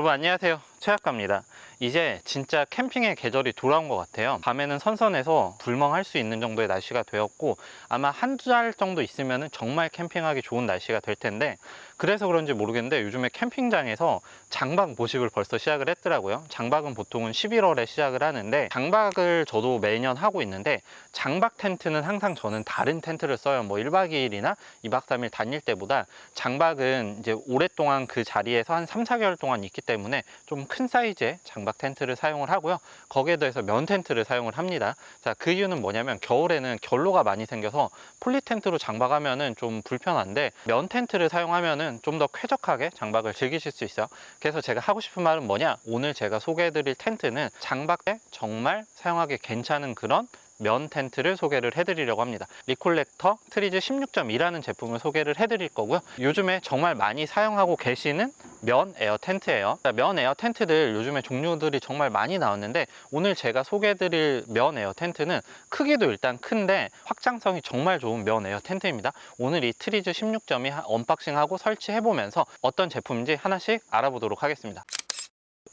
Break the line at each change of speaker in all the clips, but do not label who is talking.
여러분 안녕하세요, 최학과입니다. 이제 진짜 캠핑의 계절이 돌아온 것 같아요. 밤에는 선선해서 불멍할 수 있는 정도의 날씨가 되었고, 아마 한두 달 정도 있으면 정말 캠핑하기 좋은 날씨가 될 텐데, 그래서 그런지 모르겠는데 요즘에 캠핑장에서 장박 모집을 벌써 시작을 했더라고요. 장박은 보통은 11월에 시작을 하는데, 장박을 저도 매년 하고 있는데, 장박 텐트는 항상 저는 다른 텐트를 써요. 뭐 1박 2일이나 2박 3일 다닐 때보다 장박은 이제 오랫동안 그 자리에서 한 3, 4개월 동안 있기 때문에 좀 큰 사이즈의 장박 텐트를 사용을 하고요. 거기에 더해서 면 텐트를 사용을 합니다. 자, 그 이유는 뭐냐면 겨울에는 결로가 많이 생겨서 폴리 텐트로 장박하면은 좀 불편한데, 면 텐트를 사용하면은 좀 더 쾌적하게 장박을 즐기실 수 있어요. 그래서 제가 하고 싶은 말은 뭐냐, 오늘 제가 소개해-드릴 텐트는 장박 때 정말 사용하기 괜찮은 그런 면 텐트를 소개를 해드리려고 합니다. 리콜렉터 트리즈 16.2라는 제품을 소개를 해드릴 거고요. 요즘에 정말 많이 사용하고 계시는 면 에어 텐트예요. 면 에어 텐트들 요즘에 종류들이 정말 많이 나왔는데, 오늘 제가 소개해드릴 면 에어 텐트는 크기도 일단 큰데 확장성이 정말 좋은 면 에어 텐트입니다. 오늘 이 트리즈 16.2 언박싱하고 설치해보면서 어떤 제품인지 하나씩 알아보도록 하겠습니다.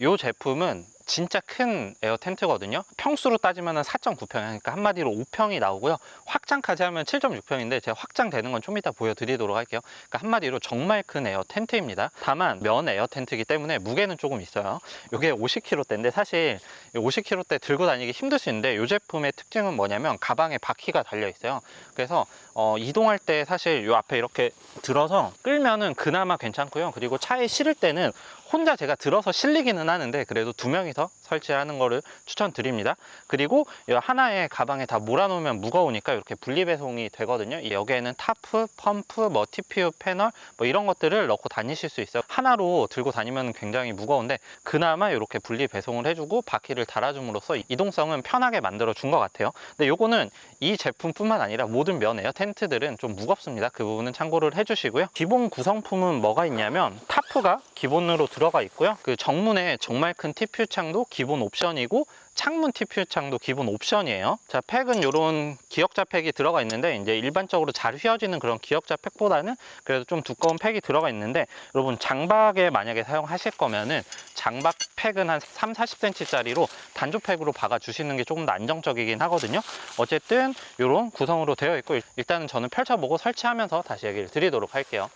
이 제품은 진짜 큰 에어 텐트거든요. 평수로 따지면 4.9평, 그러니까 한마디로 5평이 나오고요. 확장까지 하면 7.6평인데 제가 확장되는 건 좀 이따 보여드리도록 할게요. 그러니까 한마디로 정말 큰 에어 텐트입니다. 다만 면 에어 텐트이기 때문에 무게는 조금 있어요. 이게 50kg대인데 사실 50kg대 들고 다니기 힘들 수 있는데, 이 제품의 특징은 뭐냐면 가방에 바퀴가 달려 있어요. 그래서 이동할 때 사실 이 앞에 이렇게 들어서 끌면은 그나마 괜찮고요. 그리고 차에 실을 때는 혼자 제가 들어서 실리기는 하는데 그래도 2명이서 설치하는 거를 추천드립니다. 그리고 하나의 가방에 다 몰아놓으면 무거우니까 이렇게 분리배송이 되거든요. 여기에는 타프, 펌프, 뭐 TPU 패널 뭐 이런 것들을 넣고 다니실 수 있어요. 하나로 들고 다니면 굉장히 무거운데 그나마 이렇게 분리배송을 해주고 바퀴를 달아줌으로써 이동성은 편하게 만들어 준 것 같아요. 근데 요거는 이 제품뿐만 아니라 모든 면 에어 텐트들은 좀 무겁습니다. 그 부분은 참고를 해주시고요. 기본 구성품은 뭐가 있냐면 타프가 기본으로 들어가 있고요. 그 정문에 정말 큰 TPU 창도 기본 옵션이고, 창문 TPU 창도 기본 옵션이에요. 자, 팩은 이런 기역자 팩이 들어가 있는데, 이제 일반적으로 잘 휘어지는 그런 기역자 팩보다는 그래도 좀 두꺼운 팩이 들어가 있는데, 여러분 장박에 만약에 사용하실 거면은 장박 팩은 한 3, 40cm 짜리로 단조팩으로 박아 주시는 게 조금 더 안정적이긴 하거든요. 어쨌든 이런 구성으로 되어 있고, 일단은 저는 펼쳐보고 설치하면서 다시 얘기를 드리도록 할게요.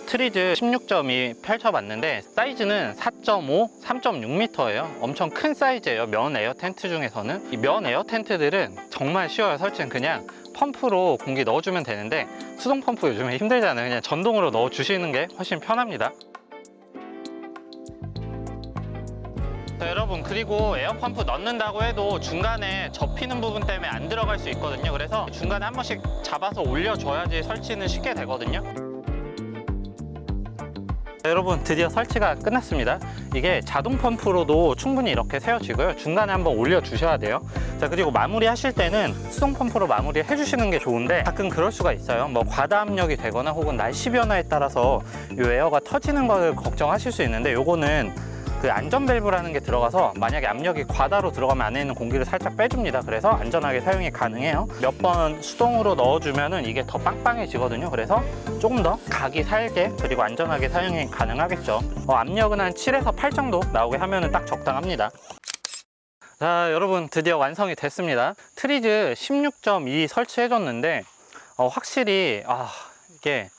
트리즈 16.2 펼쳐봤는데 사이즈는 4.5, 3.6m예요. 엄청 큰 사이즈예요. 면 에어 텐트 중에서는. 이 면 에어 텐트들은 정말 쉬워요. 설치는 그냥 펌프로 공기 넣어주면 되는데, 수동 펌프 요즘에 힘들잖아요. 그냥 전동으로 넣어주시는 게 훨씬 편합니다. 자, 여러분, 그리고 에어펌프 넣는다고 해도 중간에 접히는 부분 때문에 안 들어갈 수 있거든요. 그래서 중간에 한 번씩 잡아서 올려줘야지 설치는 쉽게 되거든요. 자, 여러분, 드디어 설치가 끝났습니다. 이게 자동 펌프로도 충분히 이렇게 세워지고요. 중간에 한번 올려주셔야 돼요. 자, 그리고 마무리 하실 때는 수동 펌프로 마무리 해주시는 게 좋은데, 가끔 그럴 수가 있어요. 뭐 과다 압력이 되거나 혹은 날씨 변화에 따라서 이 에어가 터지는 걸 걱정하실 수 있는데, 요거는 그 안전 밸브라는 게 들어가서 만약에 압력이 과다로 들어가면 안에 있는 공기를 살짝 빼줍니다. 그래서 안전하게 사용이 가능해요. 몇 번 수동으로 넣어주면은 이게 더 빵빵해지거든요. 그래서 조금 더 각이 살게 그리고 안전하게 사용이 가능하겠죠. 압력은 한 7에서 8 정도 나오게 하면은 딱 적당합니다. 자, 여러분, 드디어 완성이 됐습니다. 트리즈 16.2 설치해줬는데 확실히 이게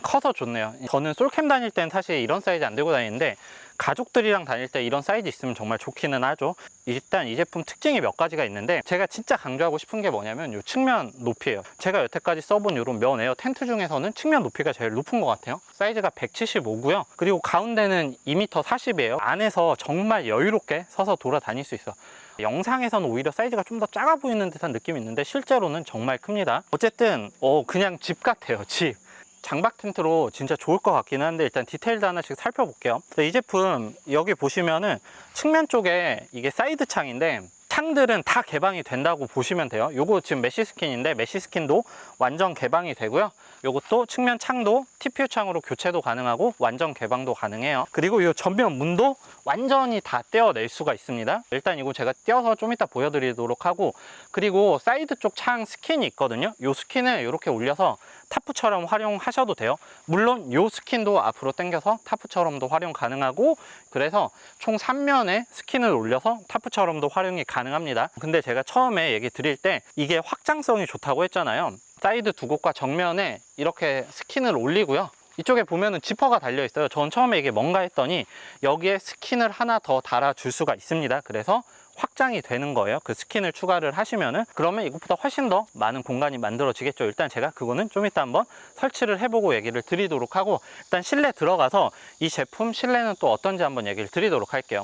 커서 좋네요. 저는 솔캠 다닐 땐 사실 이런 사이즈 안 들고 다니는데, 가족들이랑 다닐 때 이런 사이즈 있으면 정말 좋기는 하죠. 일단 이 제품 특징이 몇 가지가 있는데, 제가 진짜 강조하고 싶은 게 뭐냐면 이 측면 높이예요. 제가 여태까지 써본 이런 면 에어 텐트 중에서는 측면 높이가 제일 높은 것 같아요. 사이즈가 175고요. 그리고 가운데는 2m 40이에요. 안에서 정말 여유롭게 서서 돌아다닐 수 있어요. 영상에서는 오히려 사이즈가 좀 더 작아 보이는 듯한 느낌이 있는데 실제로는 정말 큽니다. 어쨌든 그냥 집 같아요. 집. 장박 텐트로 진짜 좋을 것 같기는 한데, 일단 디테일도 하나씩 살펴볼게요. 이 제품 여기 보시면은 측면 쪽에 이게 사이드 창인데 창들은 다 개방이 된다고 보시면 돼요. 요거 지금 메쉬 스킨인데 메쉬 스킨도 완전 개방이 되고요. 요것도 측면 창도 TPU 창으로 교체도 가능하고 완전 개방도 가능해요. 그리고 이 전면 문도 완전히 다 떼어낼 수가 있습니다. 일단 이거 제가 떼어서 좀 이따 보여드리도록 하고, 그리고 사이드 쪽 창 스킨이 있거든요. 이 스킨을 이렇게 올려서 타프처럼 활용하셔도 돼요. 물론 이 스킨도 앞으로 당겨서 타프처럼도 활용 가능하고, 그래서 총 3면에 스킨을 올려서 타프처럼도 활용이 가능합니다. 근데 제가 처음에 얘기 드릴 때 이게 확장성이 좋다고 했잖아요. 사이드 두 곳과 정면에 이렇게 스킨을 올리고요. 이쪽에 보면은 지퍼가 달려 있어요. 전 처음에 이게 뭔가 했더니 여기에 스킨을 하나 더 달아줄 수가 있습니다. 그래서 확장이 되는 거예요. 그 스킨을 추가를 하시면은. 그러면 이것보다 훨씬 더 많은 공간이 만들어지겠죠. 일단 제가 그거는 좀 이따 한번 설치를 해보고 얘기를 드리도록 하고, 일단 실내 들어가서 이 제품 실내는 또 어떤지 한번 얘기를 드리도록 할게요.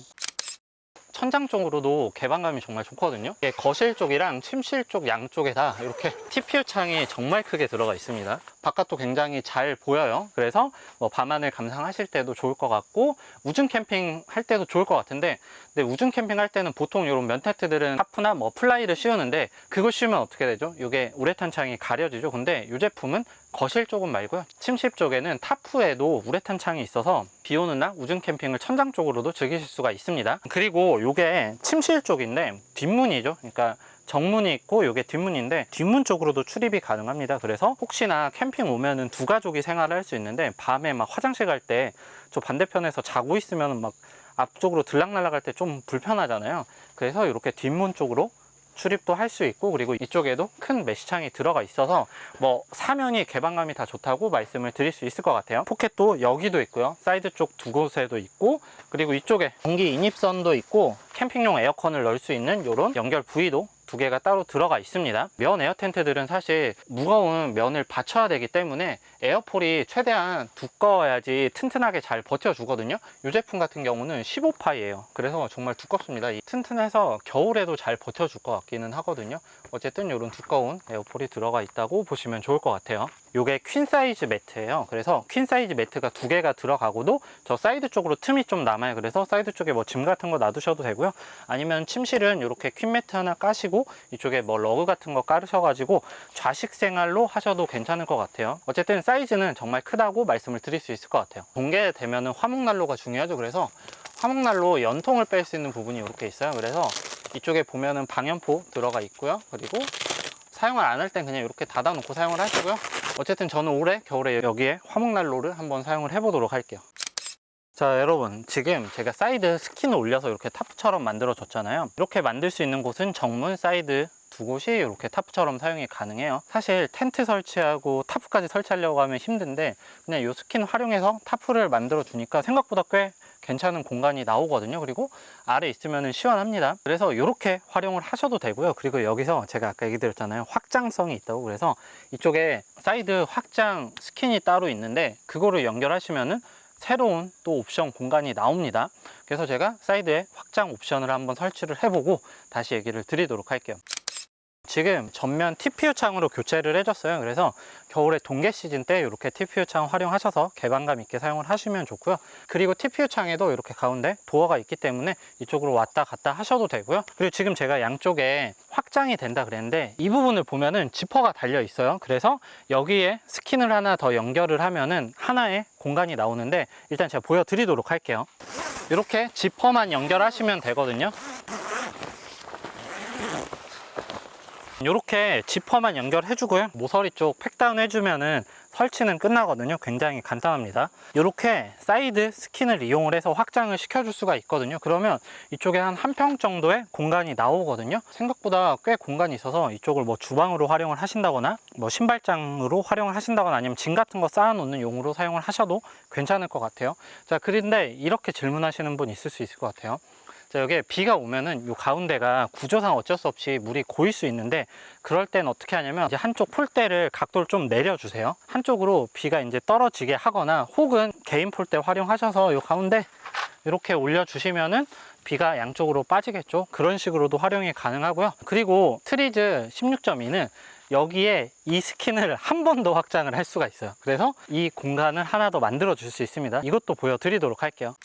천장 쪽으로도 개방감이 정말 좋거든요. 거실 쪽이랑 침실 쪽 양쪽에 다 이렇게 TPU 창이 정말 크게 들어가 있습니다. 바깥도 굉장히 잘 보여요. 그래서 뭐 밤하늘 감상하실 때도 좋을 것 같고, 우중 캠핑 할 때도 좋을 것 같은데, 근데 우중 캠핑 할 때는 보통 이런 면테트들은 타프나 뭐 플라이를 씌우는데, 그걸 씌우면 어떻게 되죠? 이게 우레탄 창이 가려지죠. 근데 이 제품은 거실 쪽은 말고요, 침실 쪽에는 타프에도 우레탄 창이 있어서 비 오는 날 우중 캠핑을 천장 쪽으로도 즐기실 수가 있습니다. 그리고 이게 침실 쪽인데 뒷문이죠. 그러니까 정문이 있고 이게 뒷문인데, 뒷문 쪽으로도 출입이 가능합니다. 그래서 혹시나 캠핑 오면은 두 가족이 생활을 할 수 있는데, 밤에 막 화장실 갈 때 저 반대편에서 자고 있으면 막 앞쪽으로 들락날락 할 때 좀 불편하잖아요. 그래서 이렇게 뒷문 쪽으로 출입도 할 수 있고, 그리고 이쪽에도 큰 메쉬창이 들어가 있어서 뭐 사면이 개방감이 다 좋다고 말씀을 드릴 수 있을 것 같아요. 포켓도 여기도 있고요, 사이드 쪽 두 곳에도 있고, 그리고 이쪽에 전기 인입선도 있고, 캠핑용 에어컨을 넣을 수 있는 이런 연결 부위도 두 개가 따로 들어가 있습니다. 면 에어 텐트들은 사실 무거운 면을 받쳐야 되기 때문에 에어폴이 최대한 두꺼워야지 튼튼하게 잘 버텨주거든요. 이 제품 같은 경우는 15파이예요. 그래서 정말 두껍습니다. 튼튼해서 겨울에도 잘 버텨줄 것 같기는 하거든요. 어쨌든 이런 두꺼운 에어폴이 들어가 있다고 보시면 좋을 것 같아요. 이게 퀸 사이즈 매트예요. 그래서 퀸 사이즈 매트가 두 개가 들어가고도 저 사이드 쪽으로 틈이 좀 남아요. 그래서 사이드 쪽에 뭐 짐 같은 거 놔두셔도 되고요. 아니면 침실은 이렇게 퀸 매트 하나 까시고 이쪽에 뭐 러그 같은 거 깔으셔가지고 좌식 생활로 하셔도 괜찮을 것 같아요. 어쨌든 사이즈는 정말 크다고 말씀을 드릴 수 있을 것 같아요. 공개되면은 화목난로가 중요하죠. 그래서 화목난로 연통을 뺄 수 있는 부분이 이렇게 있어요. 그래서 이쪽에 보면은 방염포 들어가 있고요. 그리고 사용을 안 할 땐 그냥 이렇게 닫아 놓고 사용을 하시고요. 어쨌든 저는 올해 겨울에 여기에 화목난로를 한번 사용을 해보도록 할게요. 자, 여러분, 지금 제가 사이드 스킨을 올려서 이렇게 타프처럼 만들어 줬잖아요. 이렇게 만들 수 있는 곳은 정문, 사이드 두 곳이 이렇게 타프처럼 사용이 가능해요. 사실 텐트 설치하고 타프까지 설치하려고 하면 힘든데, 그냥 이 스킨 활용해서 타프를 만들어 주니까 생각보다 꽤 괜찮은 공간이 나오거든요. 그리고 아래 있으면 시원합니다. 그래서 이렇게 활용을 하셔도 되고요. 그리고 여기서 제가 아까 얘기 드렸잖아요, 확장성이 있다고. 그래서 이쪽에 사이드 확장 스킨이 따로 있는데, 그거를 연결하시면은 새로운 또 옵션 공간이 나옵니다. 그래서 제가 사이드에 확장 옵션을 한번 설치를 해보고 다시 얘기를 드리도록 할게요. 지금 전면 TPU 창으로 교체를 해줬어요. 그래서 겨울에 동계 시즌 때 이렇게 TPU 창 활용하셔서 개방감 있게 사용을 하시면 좋고요. 그리고 TPU 창에도 이렇게 가운데 도어가 있기 때문에 이쪽으로 왔다 갔다 하셔도 되고요. 그리고 지금 제가 양쪽에 확장이 된다 그랬는데, 이 부분을 보면은 지퍼가 달려 있어요. 그래서 여기에 스킨을 하나 더 연결을 하면은 하나의 공간이 나오는데, 일단 제가 보여드리도록 할게요. 이렇게 지퍼만 연결하시면 되거든요. 이렇게 지퍼만 연결해 주고요, 모서리 쪽 팩다운 해주면은 설치는 끝나거든요. 굉장히 간단합니다. 이렇게 사이드 스킨을 이용을 해서 확장을 시켜줄 수가 있거든요. 그러면 이쪽에 한 평 정도의 공간이 나오거든요. 생각보다 꽤 공간이 있어서 이쪽을 뭐 주방으로 활용을 하신다거나, 뭐 신발장으로 활용을 하신다거나, 아니면 짐 같은 거 쌓아 놓는 용으로 사용을 하셔도 괜찮을 것 같아요. 자, 그런데 이렇게 질문하시는 분 있을 수 있을 것 같아요. 자, 여기에 비가 오면은 이 가운데가 구조상 어쩔 수 없이 물이 고일 수 있는데, 그럴 땐 어떻게 하냐면 이제 한쪽 폴대를 각도를 좀 내려주세요. 한쪽으로 비가 이제 떨어지게 하거나, 혹은 개인 폴대 활용하셔서 이 가운데 이렇게 올려주시면은 비가 양쪽으로 빠지겠죠. 그런 식으로도 활용이 가능하고요. 그리고 트리즈 16.2는 여기에 이 스킨을 한 번 더 확장을 할 수가 있어요. 그래서 이 공간을 하나 더 만들어 줄 수 있습니다. 이것도 보여드리도록 할게요.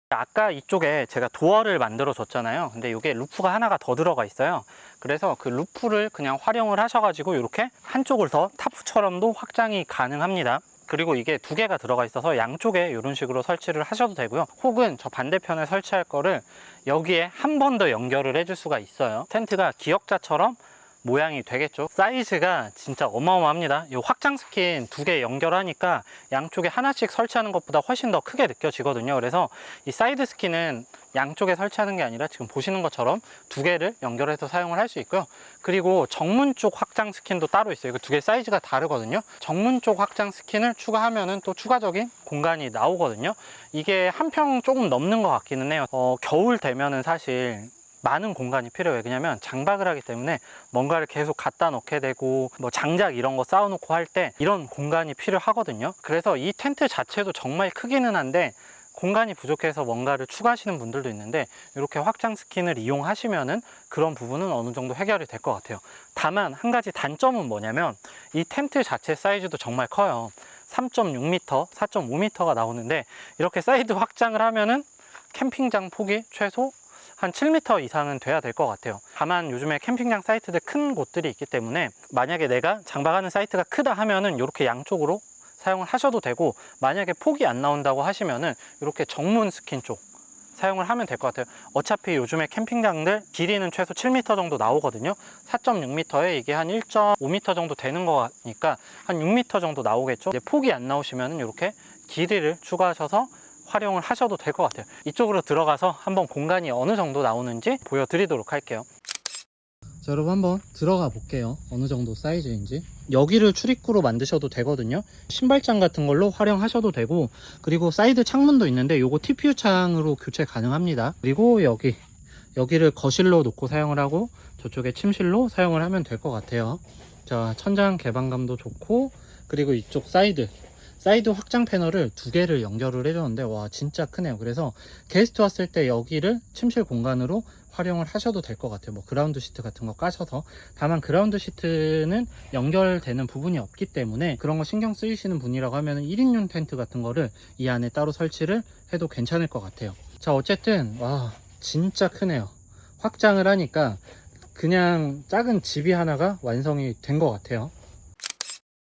아까 이쪽에 제가 도어를 만들어 줬잖아요. 근데 이게 루프가 하나가 더 들어가 있어요. 그래서 그 루프를 그냥 활용을 하셔가지고 이렇게 한쪽을 더 타프처럼도 확장이 가능합니다. 그리고 이게 두 개가 들어가 있어서 양쪽에 이런 식으로 설치를 하셔도 되고요. 혹은 저 반대편에 설치할 거를 여기에 한 번 더 연결을 해줄 수가 있어요. 텐트가 기역자처럼 모양이 되겠죠. 사이즈가 진짜 어마어마합니다. 이 확장 스킨 두 개 연결하니까 양쪽에 하나씩 설치하는 것보다 훨씬 더 크게 느껴지거든요. 그래서 이 사이드 스킨은 양쪽에 설치하는 게 아니라 지금 보시는 것처럼 두 개를 연결해서 사용을 할 수 있고요. 그리고 정문 쪽 확장 스킨도 따로 있어요. 그 두 개 사이즈가 다르거든요. 정문 쪽 확장 스킨을 추가하면은 또 추가적인 공간이 나오거든요. 이게 한 평 조금 넘는 것 같기는 해요. 겨울 되면은 사실 많은 공간이 필요해요. 왜냐면 장박을 하기 때문에 뭔가를 계속 갖다 놓게 되고 뭐 장작 이런 거 쌓아 놓고 할 때 이런 공간이 필요하거든요. 그래서 이 텐트 자체도 정말 크기는 한데 공간이 부족해서 뭔가를 추가하시는 분들도 있는데 이렇게 확장 스킨을 이용하시면은 그런 부분은 어느 정도 해결이 될 것 같아요. 다만 한 가지 단점은 뭐냐면 이 텐트 자체 사이즈도 정말 커요. 3.6m, 4.5m가 나오는데 이렇게 사이드 확장을 하면은 캠핑장 폭이 최소 한 7m 이상은 돼야 될 것 같아요. 다만 요즘에 캠핑장 사이트들 큰 곳들이 있기 때문에 만약에 내가 장박하는 사이트가 크다 하면은 이렇게 양쪽으로 사용을 하셔도 되고, 만약에 폭이 안 나온다고 하시면은 이렇게 정문 스킨 쪽 사용을 하면 될 것 같아요. 어차피 요즘에 캠핑장들 길이는 최소 7m 정도 나오거든요. 4.6m에 이게 한 1.5m 정도 되는 거니까 한 6m 정도 나오겠죠. 이제 폭이 안 나오시면은 이렇게 길이를 추가하셔서 활용을 하셔도 될 것 같아요. 이쪽으로 들어가서 한번 공간이 어느 정도 나오는지 보여드리도록 할게요. 자, 여러분 한번 들어가 볼게요. 어느 정도 사이즈인지. 여기를 출입구로 만드셔도 되거든요. 신발장 같은 걸로 활용하셔도 되고, 그리고 사이드 창문도 있는데 요거 TPU 창으로 교체 가능합니다. 그리고 여기를 거실로 놓고 사용을 하고 저쪽에 침실로 사용을 하면 될 것 같아요. 자, 천장 개방감도 좋고, 그리고 이쪽 사이드 확장 패널을 두 개를 연결을 해줬는데 와 진짜 크네요. 그래서 게스트 왔을 때 여기를 침실 공간으로 활용을 하셔도 될 것 같아요. 뭐 그라운드 시트 같은 거 까셔서. 다만 그라운드 시트는 연결되는 부분이 없기 때문에 그런 거 신경 쓰이시는 분이라고 하면 1인용 텐트 같은 거를 이 안에 따로 설치를 해도 괜찮을 것 같아요. 자, 어쨌든 와 진짜 크네요. 확장을 하니까 그냥 작은 집이 하나가 완성이 된 것 같아요.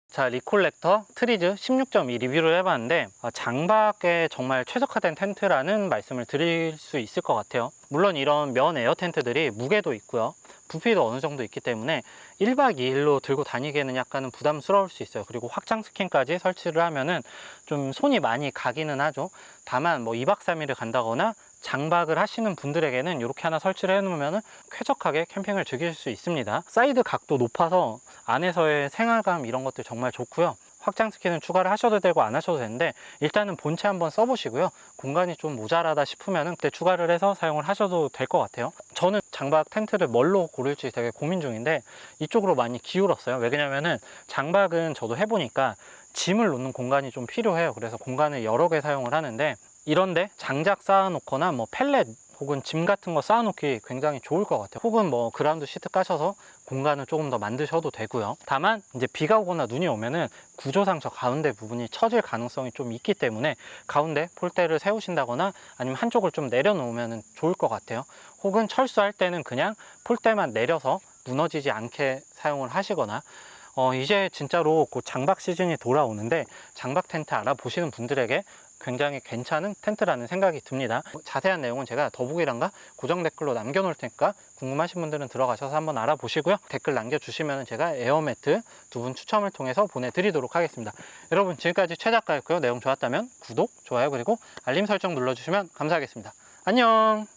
자, 리콜렉터 트리즈 16.2 리뷰를 해봤는데 장박에 정말 최적화된 텐트라는 말씀을 드릴 수 있을 것 같아요. 물론 이런 면 에어 텐트들이 무게도 있고요, 부피도 어느 정도 있기 때문에 1박 2일로 들고 다니기에는 약간은 부담스러울 수 있어요. 그리고 확장 스킨까지 설치를 하면은 좀 손이 많이 가기는 하죠. 다만 뭐 2박 3일을 간다거나 장박을 하시는 분들에게는 이렇게 하나 설치를 해 놓으면 쾌적하게 캠핑을 즐길 수 있습니다. 사이드 각도 높아서 안에서의 생활감 이런 것들 정말 좋고요. 확장 스킨은 추가를 하셔도 되고 안 하셔도 되는데 일단은 본체 한번 써보시고요. 공간이 좀 모자라다 싶으면 그때 추가를 해서 사용을 하셔도 될 것 같아요. 저는 장박 텐트를 뭘로 고를지 되게 고민 중인데 이쪽으로 많이 기울었어요. 왜냐면은 장박은 저도 해보니까 짐을 놓는 공간이 좀 필요해요. 그래서 공간을 여러 개 사용을 하는데 이런데 장작 쌓아 놓거나 뭐 펠렛 혹은 짐 같은 거 쌓아 놓기 굉장히 좋을 것 같아요. 혹은 뭐 그라운드 시트 까셔서 공간을 조금 더 만드셔도 되고요. 다만 이제 비가 오거나 눈이 오면은 구조상 저 가운데 부분이 처질 가능성이 좀 있기 때문에 가운데 폴대를 세우신다거나 아니면 한쪽을 좀 내려놓으면 좋을 것 같아요. 혹은 철수할 때는 그냥 폴대만 내려서 무너지지 않게 사용을 하시거나, 이제 진짜로 곧 장박 시즌이 돌아오는데 장박 텐트 알아보시는 분들에게 굉장히 괜찮은 텐트라는 생각이 듭니다. 자세한 내용은 제가 더보기란과 고정 댓글로 남겨놓을 테니까 궁금하신 분들은 들어가셔서 한번 알아보시고요. 댓글 남겨주시면 제가 에어매트 두 분 추첨을 통해서 보내드리도록 하겠습니다. 여러분 지금까지 최 작가였고요. 내용 좋았다면 구독, 좋아요 그리고 알림 설정 눌러주시면 감사하겠습니다. 안녕.